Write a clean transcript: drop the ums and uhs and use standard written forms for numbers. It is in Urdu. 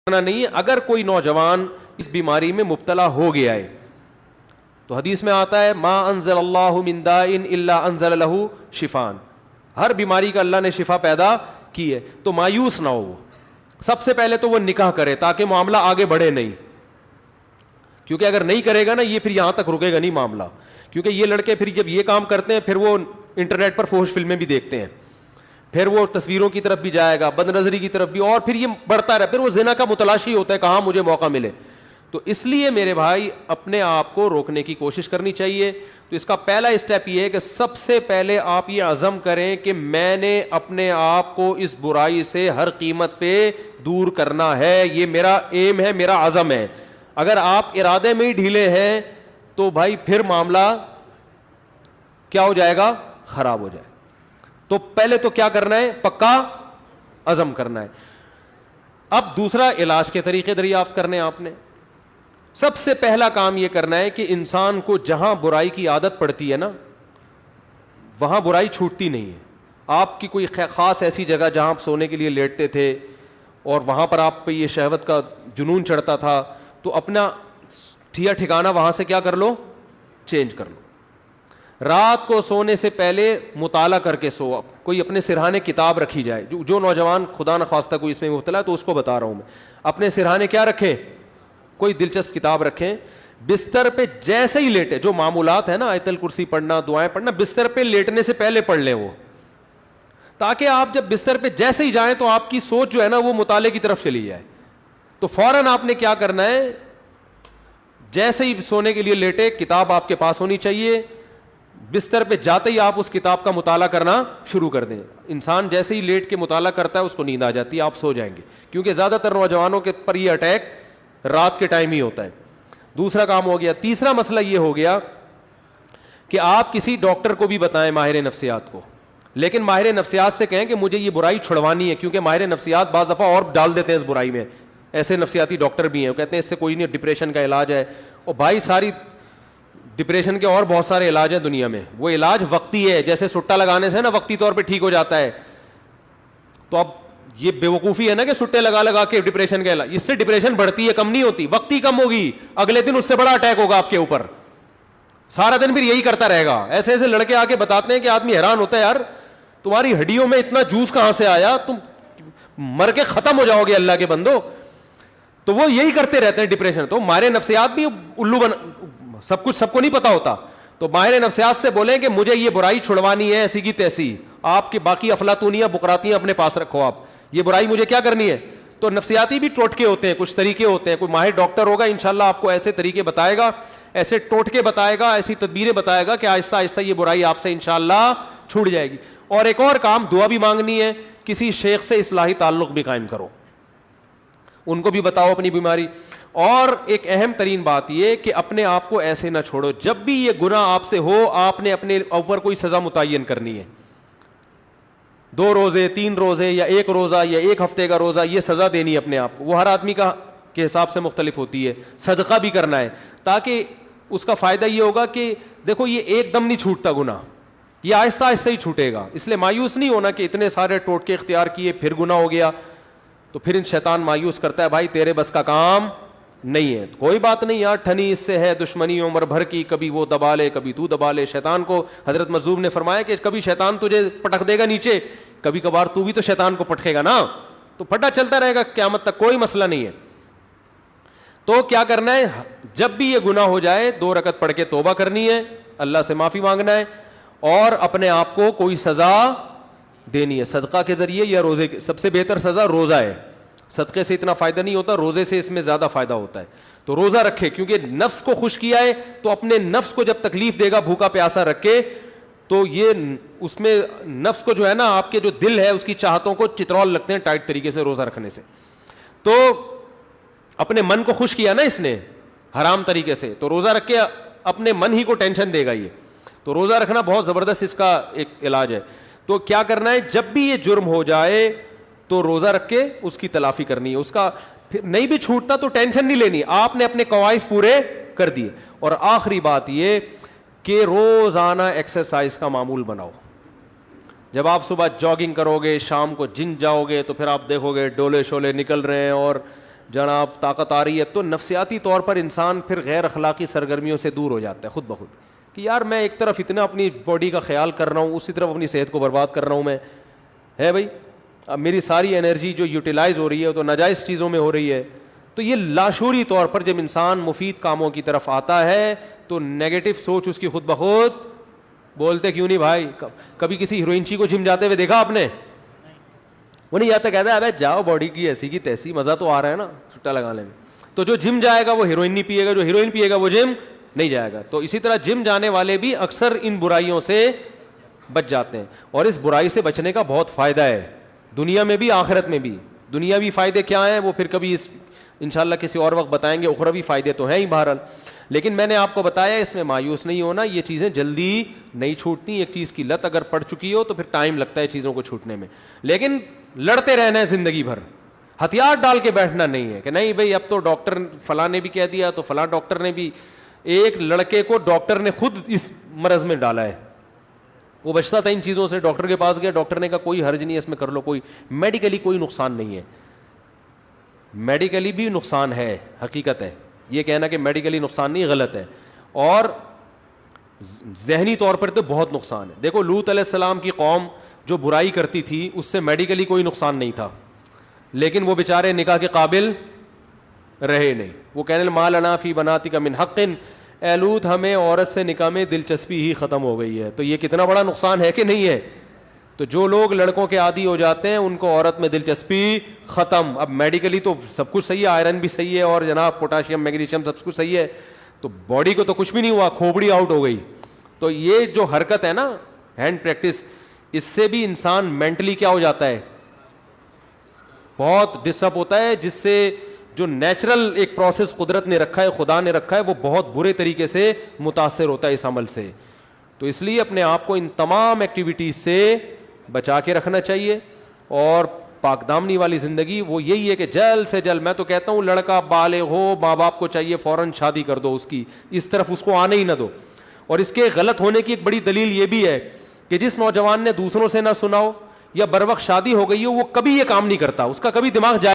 نہیں ہے. اگر کوئی نوجوان اس بیماری میں مبتلا ہو گیا ہے تو حدیث میں آتا ہے ما انزل اللہ من داء الا انزل له شفاء, ہر بیماری کا اللہ نے شفا پیدا کی ہے. تو مایوس نہ ہو. سب سے پہلے تو وہ نکاح کرے تاکہ معاملہ آگے بڑھے نہیں, کیونکہ اگر نہیں کرے گا نا یہ پھر یہاں تک رکے گا نہیں معاملہ. کیونکہ یہ لڑکے پھر جب یہ کام کرتے ہیں پھر وہ انٹرنیٹ پر فحش فلمیں بھی دیکھتے ہیں, پھر وہ تصویروں کی طرف بھی جائے گا, بد نظری کی طرف بھی, اور پھر یہ بڑھتا رہا, پھر وہ زنا کا متلاشی ہوتا ہے کہاں مجھے موقع ملے. تو اس لیے میرے بھائی اپنے آپ کو روکنے کی کوشش کرنی چاہیے. تو اس کا پہلا اسٹیپ یہ ہے کہ سب سے پہلے آپ یہ عزم کریں کہ میں نے اپنے آپ کو اس برائی سے ہر قیمت پہ دور کرنا ہے. یہ میرا ایم ہے, میرا عزم ہے. اگر آپ ارادے میں ہی ڈھیلے ہیں تو بھائی پھر معاملہ کیا ہو جائے گا, خراب ہو جائے. تو پہلے تو کیا کرنا ہے, پکا عزم کرنا ہے. اب دوسرا علاج کے طریقے دریافت کرنے آپ نے. سب سے پہلا کام یہ کرنا ہے کہ انسان کو جہاں برائی کی عادت پڑتی ہے نا وہاں برائی چھوٹتی نہیں ہے. آپ کی کوئی خاص ایسی جگہ جہاں آپ سونے کے لیے لیٹتے تھے اور وہاں پر آپ پہ یہ شہوت کا جنون چڑھتا تھا, تو اپنا ٹھکانہ وہاں سے کیا کر لو, چینج کر لو. رات کو سونے سے پہلے مطالعہ کر کے سو. کوئی اپنے سرہانے کتاب رکھی جائے. جو نوجوان خدا نخواستہ کوئی اس میں مبتلا ہے تو اس کو بتا رہا ہوں میں, اپنے سرہانے کیا رکھیں, کوئی دلچسپ کتاب رکھیں. بستر پہ جیسے ہی لیٹے, جو معمولات ہیں نا آیت الکرسی پڑھنا, دعائیں پڑھنا, بستر پہ لیٹنے سے پہلے پڑھ لیں وہ, تاکہ آپ جب بستر پہ جیسے ہی جائیں تو آپ کی سوچ جو ہے نا وہ مطالعے کی طرف چلی جائے. تو فوراً آپ نے کیا کرنا ہے, جیسے ہی سونے کے لیے لیٹے کتاب آپ کے پاس ہونی چاہیے. بستر پہ جاتے ہی آپ اس کتاب کا مطالعہ کرنا شروع کر دیں. انسان جیسے ہی لیٹ کے مطالعہ کرتا ہے اس کو نیند آ جاتی ہے, آپ سو جائیں گے. کیونکہ زیادہ تر نوجوانوں کے پر یہ اٹیک رات کے ٹائم ہی ہوتا ہے. دوسرا کام ہو گیا. تیسرا مسئلہ یہ ہو گیا کہ آپ کسی ڈاکٹر کو بھی بتائیں, ماہر نفسیات کو, لیکن ماہر نفسیات سے کہیں کہ مجھے یہ برائی چھڑوانی ہے, کیونکہ ماہر نفسیات بعض دفعہ اور ڈال دیتے ہیں اس برائی میں. ایسے نفسیاتی ڈاکٹر بھی ہیں, وہ کہتے ہیں اس سے کوئی نہیں, ڈپریشن کا علاج ہے. اور بھائی ساری ڈپریشن کے اور بہت سارے علاج ہیں دنیا میں, وہ علاج وقتی ہے. جیسے سٹا لگانے سے نا وقتی طور پہ ٹھیک ہو جاتا ہے, تو اب یہ بیوقوفی ہے نا کہ سٹے لگا لگا کے ڈپریشن کا علاج, اس سے ڈپریشن بڑھتی ہے, کم نہیں ہوتی. وقتی کم ہوگی, اگلے دن اس سے بڑا اٹیک ہوگا آپ کے اوپر, سارا دن پھر یہی کرتا رہے گا. ایسے ایسے لڑکے آ کے بتاتے ہیں کہ آدمی حیران ہوتا ہے, یار تمہاری ہڈیوں میں اتنا جوس کہاں سے آیا, تم مر کے ختم ہو جاؤ گے اللہ کے بندو. تو وہ یہی کرتے رہتے ہیں ڈپریشن. تو ماہر نفسیات بھی الو سب کچھ سب کو نہیں پتا ہوتا. تو ماہر نفسیات سے بولیں کہ مجھے یہ برائی چھڑوانی ہے ایسی کی تیسی, آپ کی باقی افلاطونیاں بکراتیاں اپنے پاس رکھو, آپ یہ برائی مجھے کیا کرنی ہے. تو نفسیاتی بھی ٹوٹکے ہوتے ہیں, کچھ طریقے ہوتے ہیں. کوئی ماہر ڈاکٹر ہوگا انشاءاللہ آپ کو ایسے طریقے بتائے گا, ایسے ٹوٹکے بتائے گا, ایسی تدبیریں بتائے گا کہ آہستہ آہستہ یہ برائی آپ سے انشاءاللہ چھوٹ جائے گی. اور ایک اور کام, دعا بھی مانگنی ہے. کسی شیخ سے اصلاحی تعلق بھی قائم کرو, ان کو بھی بتاؤ اپنی بیماری. اور ایک اہم ترین بات یہ کہ اپنے آپ کو ایسے نہ چھوڑو, جب بھی یہ گناہ آپ سے ہو آپ نے اپنے اوپر کوئی سزا متعین کرنی ہے. 2 روزے, 3 روزے, یا 1 روزہ, یا 1 ہفتے کا روزہ, یہ سزا دینی ہے اپنے آپ کو. وہ ہر آدمی کا کے حساب سے مختلف ہوتی ہے. صدقہ بھی کرنا ہے, تاکہ اس کا فائدہ یہ ہوگا کہ دیکھو یہ ایک دم نہیں چھوٹتا گناہ, یہ آہستہ آہستہ ہی چھوٹے گا. اس لیے مایوس نہیں ہونا کہ اتنے سارے ٹوٹکے اختیار کیے پھر گناہ ہو گیا. تو پھر ان شیطان مایوس کرتا ہے, بھائی تیرے بس کا کام نہیں ہے. کوئی بات نہیں یار, ٹھنی اس سے ہے دشمنی عمر بھر کی, کبھی وہ دبا لے کبھی تو دبا لے. شیطان کو حضرت مظلوم نے فرمایا کہ کبھی شیطان تجھے پٹک دے گا نیچے, کبھی کبھار تو بھی تو شیطان کو پٹکے گا نا, تو پھٹا چلتا رہے گا قیامت تک, کوئی مسئلہ نہیں ہے. تو کیا کرنا ہے, جب بھی یہ گناہ ہو جائے 2 رکعت پڑھ کے توبہ کرنی ہے, اللہ سے معافی مانگنا ہے, اور اپنے آپ کو کوئی سزا دینی ہے صدقہ کے ذریعے یا روزے کے. سب سے بہتر سزا روزہ ہے, صدقے سے اتنا فائدہ نہیں ہوتا, روزے سے اس میں زیادہ فائدہ ہوتا ہے. تو روزہ رکھے, کیونکہ نفس کو خوش کیا ہے, تو اپنے نفس کو جب تکلیف دے گا بھوکا پیاسا رکھے, تو یہ اس میں نفس کو جو ہے نا آپ کے جو دل ہے اس کی چاہتوں کو چترول لگتے ہیں ٹائٹ طریقے سے روزہ رکھنے سے. تو اپنے من کو خوش کیا نا اس نے حرام طریقے سے, تو روزہ رکھ کے اپنے من ہی کو ٹینشن دے گا یہ. تو روزہ رکھنا بہت زبردست اس کا ایک علاج ہے. تو کیا کرنا ہے, جب بھی یہ جرم ہو جائے تو روزہ رکھ کے اس کی تلافی کرنی ہے. اس کا پھر نہیں بھی چھوٹتا تو ٹینشن نہیں لینی, آپ نے اپنے قوائف پورے کر دیے. اور آخری بات یہ کہ روزانہ ایکسرسائز کا معمول بناؤ. جب آپ صبح جاگنگ کرو گے, شام کو جم جاؤ گے, تو پھر آپ دیکھو گے ڈولے شولے نکل رہے ہیں, اور جناب طاقت آ رہی ہے, تو نفسیاتی طور پر انسان پھر غیر اخلاقی سرگرمیوں سے دور ہو جاتا ہے خود بخود, کہ یار میں ایک طرف اتنا اپنی باڈی کا خیال کر رہا ہوں, اسی طرف اپنی صحت کو برباد کر رہا ہوں میں, ہے بھائی. اب میری ساری انرجی جو یوٹیلائز ہو رہی ہے تو ناجائز چیزوں میں ہو رہی ہے. تو یہ لاشعوری طور پر جب انسان مفید کاموں کی طرف آتا ہے تو نیگیٹو سوچ اس کی خود بخود, بولتے کیوں نہیں بھائی, کبھی کسی ہیروئنچی کو جم جاتے ہوئے دیکھا آپ نے؟ وہ نہیں جاتا, کہتا ہے ابے جاؤ باڈی کی ایسی کی تیسی, مزہ تو آ رہا ہے نا چھٹا لگانے میں. تو جو جم جائے گا وہ ہیروئن نہیں پیے گا, جو ہیروئن پیے گا وہ جم نہیں جائے گا. تو اسی طرح جم جانے والے بھی اکثر ان برائیوں سے بچ جاتے ہیں, اور اس برائی سے بچنے کا بہت فائدہ ہے دنیا میں بھی آخرت میں بھی. دنیاوی فائدے کیا ہیں وہ پھر کبھی انشاءاللہ کسی اور وقت بتائیں گے, اخروی فائدے تو ہیں ہی بہرحال. لیکن میں نے آپ کو بتایا اس میں مایوس نہیں ہونا, یہ چیزیں جلدی نہیں چھوٹتی. ایک چیز کی لت اگر پڑ چکی ہو تو پھر ٹائم لگتا ہے چیزوں کو چھوٹنے میں, لیکن لڑتے رہنا ہے زندگی بھر. ہتھیار ڈال کے بیٹھنا نہیں ہے کہ نہیں بھائی اب تو ڈاکٹر فلاں نے بھی کہہ دیا تو فلاں ڈاکٹر نے بھی. ایک لڑکے کو ڈاکٹر نے خود اس مرض میں ڈالا ہے, وہ بچتا تھا ان چیزوں سے, ڈاکٹر کے پاس گیا, ڈاکٹر نے کہا کوئی حرج نہیں ہے اس میں کر لو, کوئی میڈیکلی کوئی نقصان نہیں ہے. میڈیکلی بھی نقصان ہے, حقیقت ہے, یہ کہنا کہ میڈیکلی نقصان نہیں غلط ہے, اور ذہنی طور پر تو بہت نقصان ہے. دیکھو لوط علیہ السلام کی قوم جو برائی کرتی تھی اس سے میڈیکلی کوئی نقصان نہیں تھا, لیکن وہ بیچارے نکاح کے قابل رہے نہیں. وہ کہنے ما لنا فی بناتک من حق, اے لوط ہمیں عورت سے نکاح میں دلچسپی ہی ختم ہو گئی ہے. تو یہ کتنا بڑا نقصان ہے کہ نہیں ہے. تو جو لوگ لڑکوں کے عادی ہو جاتے ہیں ان کو عورت میں دلچسپی ختم. اب میڈیکلی تو سب کچھ صحیح ہے, آئرن بھی صحیح ہے اور جناب پوٹاشیم میگنیشیم سب کچھ صحیح ہے, تو باڈی کو تو کچھ بھی نہیں ہوا, کھوپڑی آؤٹ ہو گئی. تو یہ جو حرکت ہے نا ہینڈ پریکٹس, اس سے بھی انسان مینٹلی کیا ہو جاتا ہے, بہت ڈسٹرب ہوتا ہے, جس سے جو نیچرل ایک پروسیس قدرت نے رکھا ہے, خدا نے رکھا ہے, وہ بہت برے طریقے سے متاثر ہوتا ہے اس عمل سے. تو اس لیے اپنے آپ کو ان تمام ایکٹیویٹیز سے بچا کے رکھنا چاہیے. اور پاک دامنی والی زندگی وہ یہی ہے کہ جلد سے جلد, میں تو کہتا ہوں لڑکا بالغ ہو, ماں باپ کو چاہیے فوراً شادی کر دو, اس کی اس طرف اس کو آنے ہی نہ دو. اور اس کے غلط ہونے کی ایک بڑی دلیل یہ بھی ہے کہ جس نوجوان نے دوسروں سے نہ سنا ہو یا بر وقت شادی ہو گئی ہو وہ کبھی یہ کام نہیں کرتا, اس کا کبھی دماغ جائے